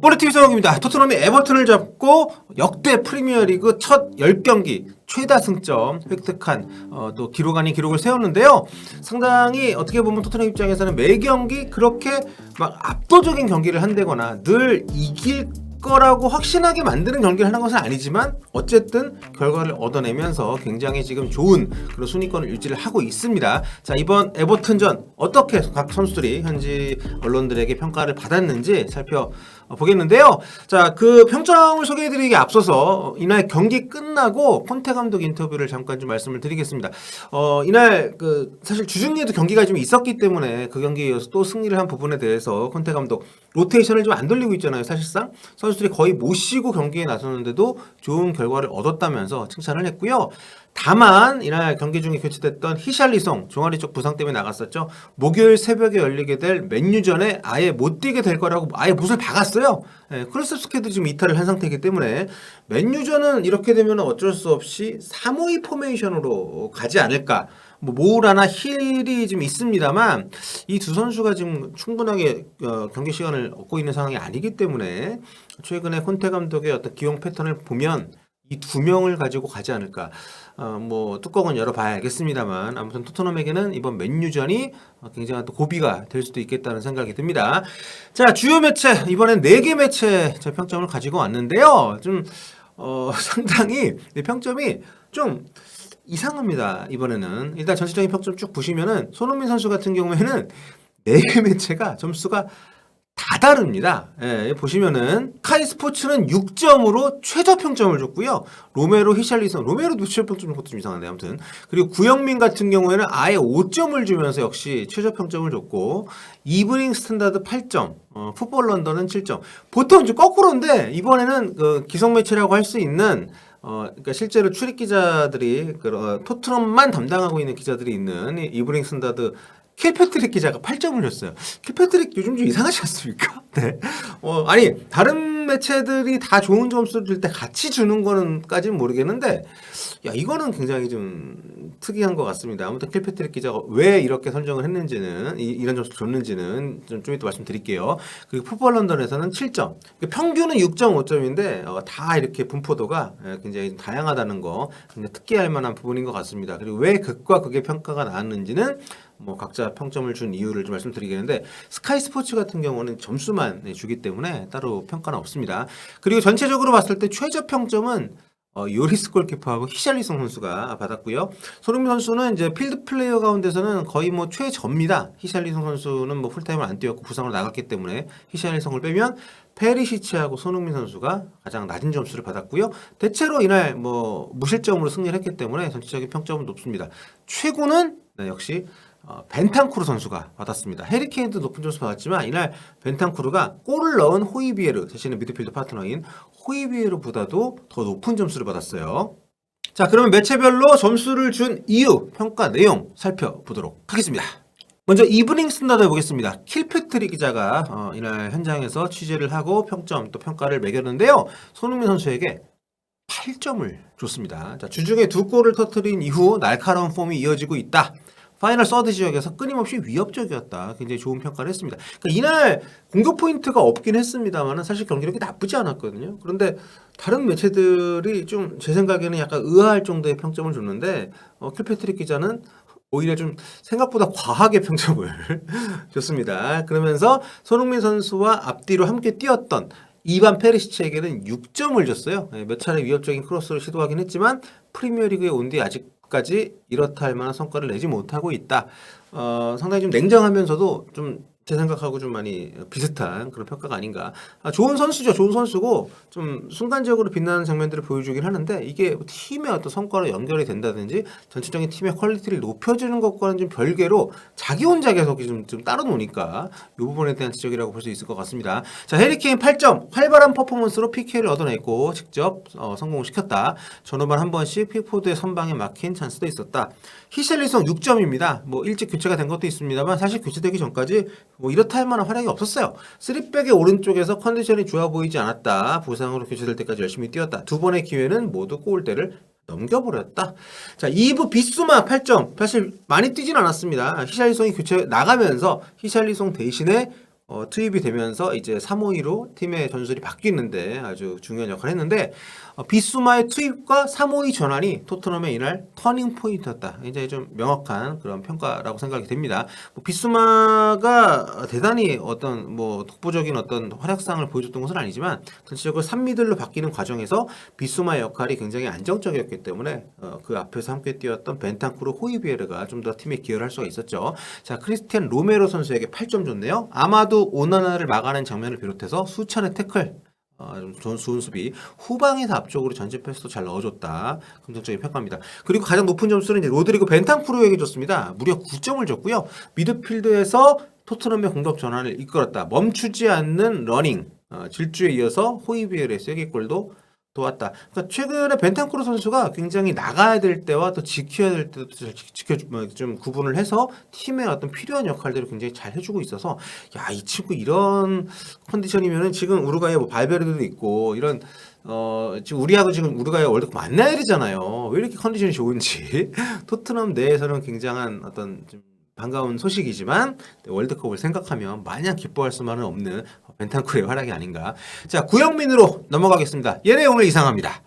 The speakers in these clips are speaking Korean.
볼리티비 성욱입니다. 토트넘이 에버튼을 잡고 역대 프리미어리그 첫 10경기 최다 승점 획득한 또 기록 아닌 기록을 세웠는데요. 상당히 어떻게 보면 토트넘 입장에서는 매 경기 그렇게 막 압도적인 경기를 한다거나 늘 이길 거라고 확신하게 만드는 경기를 하는 것은 아니지만 어쨌든 결과를 얻어내면서 굉장히 지금 좋은 그런 순위권을 유지를 하고 있습니다. 자, 이번 에버튼전 어떻게 각 선수들이 현지 언론들에게 평가를 받았는지 살펴보겠는데요. 자, 그 평점을 소개해드리기 앞서서 이날 경기 끝나고 콘테 감독 인터뷰를 잠깐 좀 말씀을 드리겠습니다. 이날 그 사실 주중에도 경기가 좀 있었기 때문에 그 경기에 이어서 또 승리를 한 부분에 대해서 콘테 감독 로테이션을 좀 안 돌리고 있잖아요. 사실상 선수들이 거의 못 쉬고 경기에 나섰는데도 좋은 결과를 얻었다면서 칭찬을 했고요. 다만 이날 경기 중에 교체됐던 히샬리송 종아리 쪽 부상 때문에 나갔었죠. 목요일 새벽에 열리게 될 맨유전에 아예 못 뛰게 될 거라고 아예 못을 박았어요. 크루셉스케도 지금 이탈을 한 상태이기 때문에 맨유전은 이렇게 되면 어쩔 수 없이 3-5-2 포메이션으로 가지 않을까. 뭐 모우라나 힐이 좀 있습니다만 이 두 선수가 지금 충분하게 경기 시간을 얻고 있는 상황이 아니기 때문에 최근에 콘테 감독의 어떤 기용 패턴을 보면 이 두 명을 가지고 가지 않을까. 뭐 뚜껑은 열어봐야 알겠습니다만 아무튼 토트넘에게는 이번 맨유전이 굉장한 또 고비가 될 수도 있겠다는 생각이 듭니다. 자, 주요 매체 이번엔 4개 매체 제 평점을 가지고 왔는데요. 좀 상당히 평점이 좀 이상합니다. 이번에는 일단 전체적인 평점 쭉 보시면은 손흥민 선수 같은 경우에는 4개 매체가 점수가 다 다릅니다. 보시면은 카이 스포츠는 6점으로 최저 평점을 줬고요. 로메로, 히샬리son, 로메로도 최저 평점 준 것도 좀 이상한데 아무튼 그리고 구영민 같은 경우에는 아예 5점을 주면서 역시 최저 평점을 줬고 이브닝 스탠다드 8점, 풋볼 런던은 7점. 보통 좀 거꾸로인데 이번에는 그 기성 매체라고 할 수 있는 그러니까 실제로 출입 기자들이 토트넘만 담당하고 있는 기자들이 있는 이브닝 스탠다드 킬패트릭 기자가 8점을 줬어요. 킬패트릭 요즘 좀 이상하지 않습니까? 네. 아니 다른 매체들이 다 좋은 점수를 줄 때 같이 주는 거는까지는 모르겠는데 야 이거는 굉장히 좀 특이한 것 같습니다. 아무튼 킬패트릭 기자가 왜 이렇게 선정을 했는지는 이런 점수를 줬는지는 좀 이따 말씀드릴게요. 그리고 풋볼 런던에서는 7점. 평균은 6.5점인데 다 이렇게 분포도가 굉장히 다양하다는 거 굉장히 특기할 만한 부분인 것 같습니다. 그리고 왜 극과 극의 평가가 나왔는지는 뭐 각자 평점을 준 이유를 좀 말씀드리겠는데 스카이 스포츠 같은 경우는 점수만 주기 때문에 따로 평가는 없습니다. 그리고 전체적으로 봤을 때 최저 평점은 요리스 골키퍼하고 히샬리송 선수가 받았고요. 손흥민 선수는 이제 필드 플레이어 가운데서는 거의 뭐 최저입니다. 히샬리송 선수는 뭐 풀타임을 안 뛰었고 부상으로 나갔기 때문에 히샬리송을 빼면 페리시치하고 손흥민 선수가 가장 낮은 점수를 받았고요. 대체로 이날 뭐 무실점으로 승리를 했기 때문에 전체적인 평점은 높습니다. 최고는 역시 벤탄쿠르 선수가 받았습니다. 해리케인도 높은 점수 받았지만 이날 벤탄쿠르가 골을 넣은 호이비에르 자신의 미드필드 파트너인 호이비에르보다도 더 높은 점수를 받았어요. 자, 그러면 매체별로 점수를 준 이유, 평가 내용 살펴보도록 하겠습니다. 먼저 이브닝 스탠다드 보겠습니다. 킬패트릭 기자가 이날 현장에서 취재를 하고 평점 또 평가를 매겼는데요. 손흥민 선수에게 8점을 줬습니다. 자, 주중에 2골을 터뜨린 이후 날카로운 폼이 이어지고 있다. 파이널 서드 지역에서 끊임없이 위협적이었다. 굉장히 좋은 평가를 했습니다. 그러니까 이날 공격 포인트가 없긴 했습니다만 사실 경기력이 나쁘지 않았거든요. 그런데 다른 매체들이 좀 제 생각에는 약간 의아할 정도의 평점을 줬는데 킬패트릭 기자는 오히려 좀 생각보다 과하게 평점을 줬습니다. 그러면서 손흥민 선수와 앞뒤로 함께 뛰었던 이반 페리시치에게는 6점을 줬어요. 몇 차례 위협적인 크로스를 시도하긴 했지만 프리미어리그에 온 뒤 아직까지 이렇다 할 만한 성과를 내지 못하고 있다. 상당히 좀 냉정하면서도 좀 제 생각하고 좀 많이 비슷한 그런 평가가 아닌가. 좋은 선수죠. 좋은 선수고 좀 순간적으로 빛나는 장면들을 보여주긴 하는데 이게 팀의 어떤 성과로 연결이 된다든지 전체적인 팀의 퀄리티를 높여주는 것과는 좀 별개로 자기 혼자 계속 좀 따로 노니까 이 부분에 대한 지적이라고 볼 수 있을 것 같습니다. 자, 해리케인 8점. 활발한 퍼포먼스로 PK를 얻어냈고 직접 성공시켰다. 전후반 한 번씩 픽포드의 선방에 막힌 찬스도 있었다. 히샬리송 6점입니다. 뭐 일찍 교체가 된 것도 있습니다만 사실 교체되기 전까지 뭐 이렇다 할 만한 활약이 없었어요. 3백의 오른쪽에서 컨디션이 좋아 보이지 않았다. 부상으로 교체될 때까지 열심히 뛰었다. 두 번의 기회는 모두 골대를 넘겨버렸다. 자, 2부 비수마 8점. 사실 많이 뛰진 않았습니다. 히샬리송이 교체 나가면서 히샬리송 대신에 투입이 되면서 이제 352로 팀의 전술이 바뀌는데 아주 중요한 역할을 했는데 비수마의 투입과 352 전환이 토트넘의 이날 터닝 포인트였다. 굉장히 좀 명확한 그런 평가라고 생각이 됩니다. 뭐 비수마가 대단히 어떤 뭐 독보적인 어떤 활약상을 보여줬던 것은 아니지만 전체적으로 3미들로 바뀌는 과정에서 비수마의 역할이 굉장히 안정적이었기 때문에 그 앞에서 함께 뛰었던 벤탄쿠르, 호이비에르가 좀 더 팀에 기여를 할 수가 있었죠. 자, 크리스티안 로메로 선수에게 8점 줬네요. 아마도 오나나를 막아낸 장면을 비롯해서 수찬의 태클, 좀 좋은 수비, 후방에서 앞쪽으로 전진 패스도 잘 넣어줬다. 긍정적인 평가입니다. 그리고 가장 높은 점수는 이제 로드리고 벤탄쿠르에게 줬습니다. 무려 9점을 줬고요. 미드필드에서 토트넘의 공격 전환을 이끌었다. 멈추지 않는 러닝, 질주에 이어서 호이비엘의 쐐기골도 도왔다. 그러니까 최근에 벤탄쿠르 선수가 굉장히 나가야 될 때와 또 지켜야 될 때도 좀 구분을 해서 팀의 어떤 필요한 역할들을 굉장히 잘 해주고 있어서 야, 이 친구 이런 컨디션이면은 지금 우루과이에 뭐 발베르데도 있고 이런 지금 우리하고 지금 우루과이 월드컵 만나야 되잖아요. 왜 이렇게 컨디션이 좋은지 토트넘 내에서는 굉장한 어떤 좀 반가운 소식이지만 월드컵을 생각하면 마냥 기뻐할 수만은 없는 벤탄쿠르의 활약이 아닌가. 자, 구영민으로 넘어가겠습니다. 얘네 오늘 이상합니다.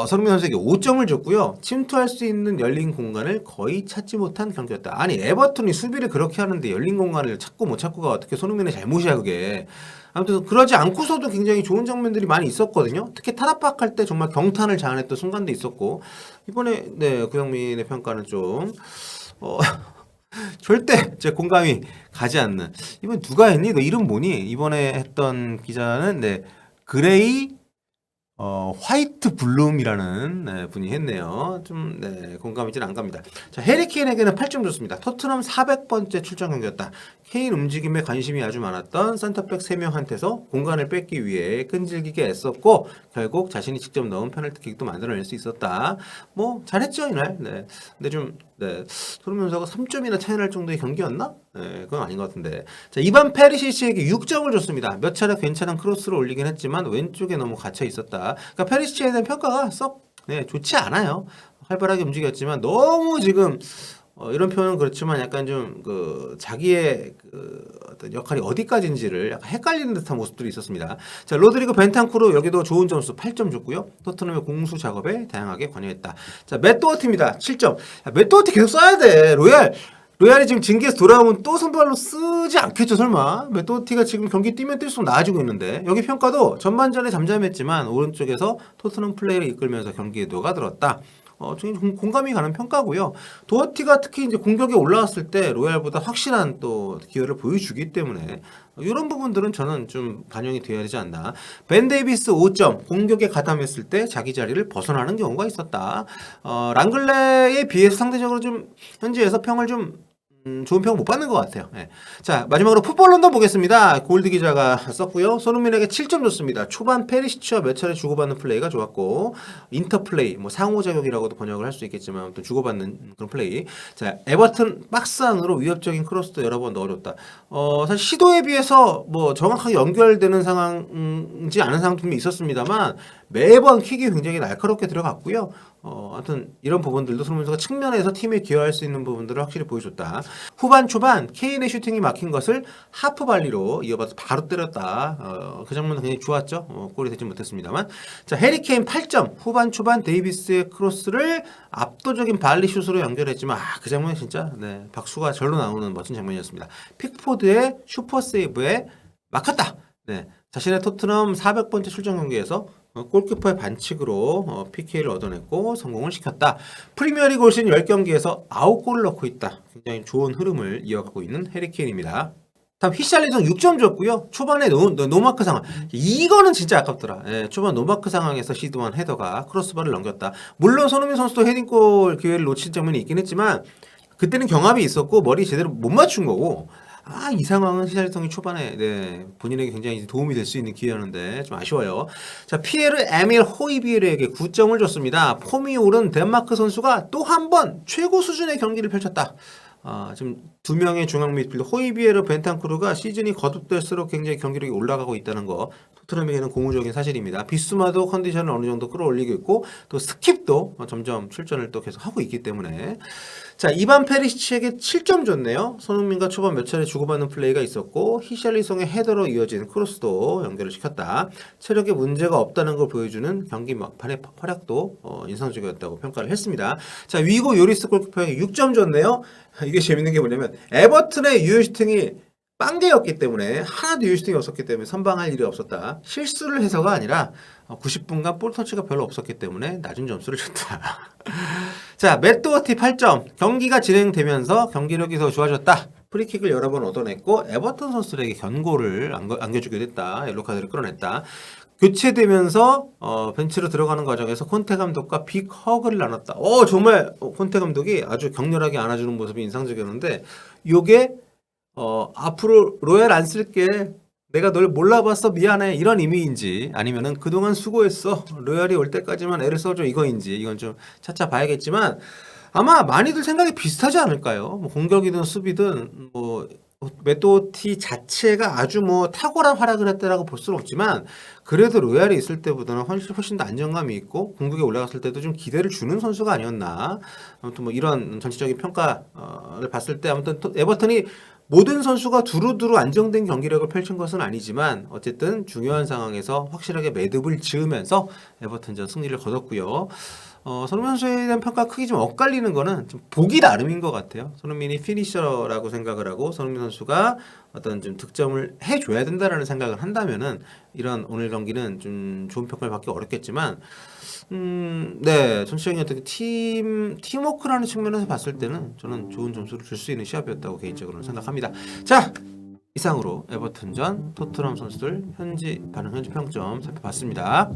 손흥민 선수에게 5점을 줬고요. 침투할 수 있는 열린 공간을 거의 찾지 못한 경기였다. 아니 에버턴이 수비를 그렇게 하는데 열린 공간을 찾고 못 찾고가 어떻게 손흥민의 잘못이야 그게. 아무튼 그러지 않고서도 굉장히 좋은 장면들이 많이 있었거든요. 특히 타락박할 때 정말 경탄을 자아냈던 순간도 있었고 이번에 네 구영민의 평가는 좀 절대 제 공감이 가지 않는. 이번 누가 했니? 너 이름 뭐니? 이번에 했던 기자는 네 그레이 화이트 블룸이라는 네, 분이 했네요. 좀 네, 공감이 잘 안 갑니다. 자, 해리 케인에게는 8점 줬습니다. 토트넘 400번째 출전 경기였다. 케인 움직임에 관심이 아주 많았던 센터백 3명한테서 공간을 뺏기 위해 끈질기게 애썼고 결국 자신이 직접 넣은 페널티킥도 만들어낼 수 있었다. 뭐 잘했죠 이날. 네. 근데 좀 네. 손흥민 선수가 3점이나 차이 날 정도의 경기였나? 네, 그건 아닌 것 같은데. 자, 이반 페리시치에게 6점을 줬습니다. 몇 차례 괜찮은 크로스를 올리긴 했지만 왼쪽에 너무 갇혀 있었다. 그러니까 페리시치에 대한 평가가 썩 네, 좋지 않아요. 활발하게 움직였지만 너무 지금 이런 표현은 그렇지만 약간 좀 그 자기의 그 어떤 역할이 어디까지인지를 약간 헷갈리는 듯한 모습들이 있었습니다. 자, 로드리고 벤탄쿠르 여기도 좋은 점수 8점 줬고요. 토트넘의 공수 작업에 다양하게 관여했다. 자, 맷도어티입니다. 7점. 맷도어티 계속 써야 돼. 로얄이 지금 징계에서 돌아오면 또 선발로 쓰지 않겠죠 설마. 맷도어티가 지금 경기 뛰면 뛸수록 나아지고 있는데 여기 평가도 전반전에 잠잠했지만 오른쪽에서 토트넘 플레이를 이끌면서 경기에 녹아들었다. 좀 공감이 가는 평가고요. 도어티가 특히 이제 공격에 올라왔을 때 로얄보다 확실한 또 기여를 보여주기 때문에 이런 부분들은 저는 좀 반영이 되어야 되지 않나. 벤 데이비스 5점. 공격에 가담했을 때 자기 자리를 벗어나는 경우가 있었다. 랑글레에 비해서 상대적으로 좀 현지에서 평을 좀 좋은 평 못 받는 것 같아요. 네. 자, 마지막으로 풋볼 런던 보겠습니다. 골드 기자가 썼고요. 손흥민에게 7점 줬습니다. 초반 페리시치와 몇 차례 주고받는 플레이가 좋았고 인터플레이, 뭐 상호작용이라고도 번역을 할 수 있겠지만 또 주고받는 그런 플레이. 자, 에버튼 박스 안으로 위협적인 크로스도 여러 번 넣어줬다. 사실 시도에 비해서 뭐 정확하게 연결되는 상황이지 않은 상황도 있었습니다만 매번 킥이 굉장히 날카롭게 들어갔고요. 하여튼 이런 부분들도 손흥민 선수가 측면에서 팀에 기여할 수 있는 부분들을 확실히 보여줬다. 후반 초반 케인의 슈팅이 막힌 것을 하프 발리로 이어받아서 바로 때렸다. 그 장면은 굉장히 좋았죠. 골이 되지 못했습니다만. 자, 해리 케인 8점. 후반 초반 데이비스의 크로스를 압도적인 발리 슛으로 연결했지만 그 장면이 진짜 네, 박수가 절로 나오는 멋진 장면이었습니다. 픽포드의 슈퍼 세이브에 막혔다. 네, 자신의 토트넘 400번째 출전 경기에서 골키퍼의 반칙으로 PK를 얻어냈고 성공을 시켰다. 프리미어리그 올 시즌 10경기에서 9골을 넣고 있다. 굉장히 좋은 흐름을 이어가고 있는 해리 케인입니다. 다음 히샬리송 6점 줬고요. 초반에 노마크 상황. 이거는 진짜 아깝더라. 예, 초반 노마크 상황에서 시도한 헤더가 크로스바를 넘겼다. 물론 손흥민 선수도 헤딩골 기회를 놓친 장면이 있긴 했지만 그때는 경합이 있었고 머리 제대로 못 맞춘 거고 이 상황은 히샬리송이 초반에 네, 본인에게 굉장히 도움이 될 수 있는 기회였는데 좀 아쉬워요. 자, 피에르 에밀 호이비에르에게 9점을 줬습니다. 폼이 오른 덴마크 선수가 또 한 번 최고 수준의 경기를 펼쳤다. 지금 두 명의 중앙 미드필더 호이비에르 벤탄쿠르가 시즌이 거듭될수록 굉장히 경기력이 올라가고 있다는 거 토트넘에게는 고무적인 사실입니다. 비스마도 컨디션을 어느 정도 끌어올리고 있고 또 스킵도 점점 출전을 또 계속 하고 있기 때문에 자, 이반 페리시치에게 7점 줬네요. 손흥민과 초반 몇 차례 주고받는 플레이가 있었고 히샬리송의 헤더로 이어진 크로스도 연결을 시켰다. 체력에 문제가 없다는 걸 보여주는 경기 막판의 활약도 인상적이었다고 평가를 했습니다. 자, 위고 요리스 골키퍼에게 6점 줬네요. 이게 재밌는 게 뭐냐면 에버튼의 유효슈팅이 빵개였기 때문에 하나도 유효슈팅이 없었기 때문에 선방할 일이 없었다. 실수를 해서가 아니라 90분간 볼 터치가 별로 없었기 때문에 낮은 점수를 줬다. 자, 맷 도어티 8점. 경기가 진행되면서 경기력이 더 좋아졌다. 프리킥을 여러 번 얻어냈고 에버턴 선수들에게 견고를 안겨주게 됐다. 옐로카드를 끌어냈다. 교체되면서 벤치로 들어가는 과정에서 콘테 감독과 빅 허그를 나눴다. 정말 콘테 감독이 아주 격렬하게 안아주는 모습이 인상적이었는데 요게 앞으로 로얄 안 쓸게. 내가 널 몰라봤어 미안해 이런 의미인지 아니면은 그동안 수고했어 로얄이 올 때까지만 애를 써줘 이거인지 이건 좀 차차 봐야겠지만 아마 많이들 생각이 비슷하지 않을까요? 뭐 공격이든 수비든 뭐 메토티 자체가 아주 뭐 탁월한 활약을 했다라고 볼 수는 없지만 그래도 로얄이 있을 때보다는 훨씬 더 안정감이 있고 공격에 올라갔을 때도 좀 기대를 주는 선수가 아니었나. 아무튼 뭐 이런 전체적인 평가를 봤을 때 아무튼 에버턴이 모든 선수가 두루두루 안정된 경기력을 펼친 것은 아니지만 어쨌든 중요한 상황에서 확실하게 매듭을 지으면서 에버턴전 승리를 거뒀고요. 손흥민 선수에 대한 평가 크게 좀 엇갈리는 거는 좀 보기 나름인 것 같아요. 손흥민이 피니셔라고 생각을 하고 손흥민 선수가 어떤 좀 득점을 해줘야 된다라는 생각을 한다면은 이런 오늘 경기는 좀 좋은 평가를 받기 어렵겠지만 네, 전체적인 어떻게 팀워크라는 측면에서 봤을 때는 저는 좋은 점수를 줄 수 있는 시합이었다고 개인적으로는 생각합니다. 자, 이상으로 에버튼전 토트넘 선수들 현지 반응 현지 평점 살펴봤습니다.